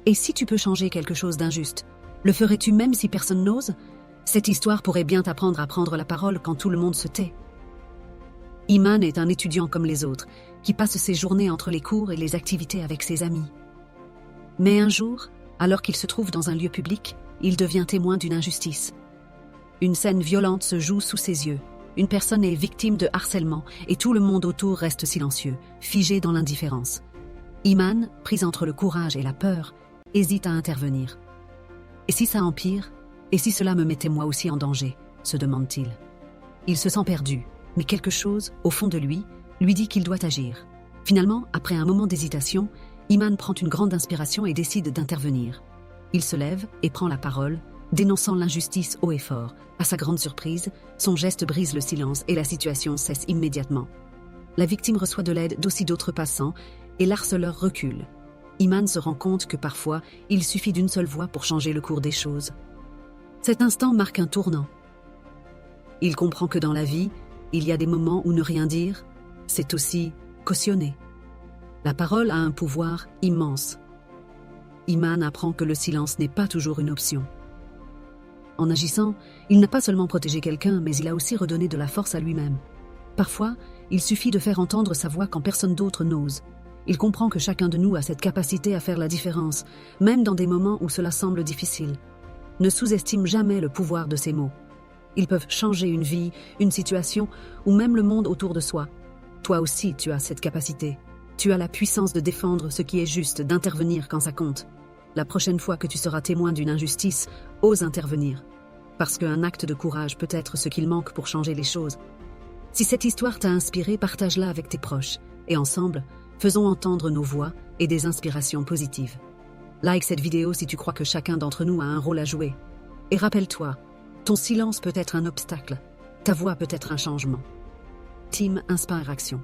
Et si tu peux changer quelque chose d'injuste, le ferais-tu même si personne n'ose? Cette histoire pourrait bien t'apprendre à prendre la parole quand tout le monde se tait. Iman est un étudiant comme les autres, qui passe ses journées entre les cours et les activités avec ses amis. Mais un jour, alors qu'il se trouve dans un lieu public, il devient témoin d'une injustice. Une scène violente se joue sous ses yeux. Une personne est victime de harcèlement et tout le monde autour reste silencieux, figé dans l'indifférence. Iman, pris entre le courage et la peur, hésite à intervenir. Et si ça empire? Et si cela me mettait moi aussi en danger? Se demande-t-il. Il se sent perdu, mais quelque chose, au fond de lui dit qu'il doit agir. Finalement, après un moment d'hésitation, Iman prend une grande inspiration et décide d'intervenir. Il se lève et prend la parole, dénonçant l'injustice haut et fort. À sa grande surprise, son geste brise le silence et la situation cesse immédiatement. La victime reçoit de l'aide d'aussi d'autres passants et l'harceleur recule. Iman se rend compte que parfois, il suffit d'une seule voix pour changer le cours des choses. Cet instant marque un tournant. Il comprend que dans la vie, il y a des moments où ne rien dire, c'est aussi cautionner. La parole a un pouvoir immense. Iman apprend que le silence n'est pas toujours une option. En agissant, il n'a pas seulement protégé quelqu'un, mais il a aussi redonné de la force à lui-même. Parfois, il suffit de faire entendre sa voix quand personne d'autre n'ose. Il comprend que chacun de nous a cette capacité à faire la différence, même dans des moments où cela semble difficile. Ne sous-estime jamais le pouvoir de ces mots. Ils peuvent changer une vie, une situation, ou même le monde autour de soi. Toi aussi, tu as cette capacité. Tu as la puissance de défendre ce qui est juste, d'intervenir quand ça compte. La prochaine fois que tu seras témoin d'une injustice, ose intervenir. Parce qu'un acte de courage peut être ce qu'il manque pour changer les choses. Si cette histoire t'a inspiré, partage-la avec tes proches. Et ensemble, faisons entendre nos voix et des inspirations positives. Like cette vidéo si tu crois que chacun d'entre nous a un rôle à jouer. Et rappelle-toi, ton silence peut être un obstacle. Ta voix peut être un changement. Team Inspire Action.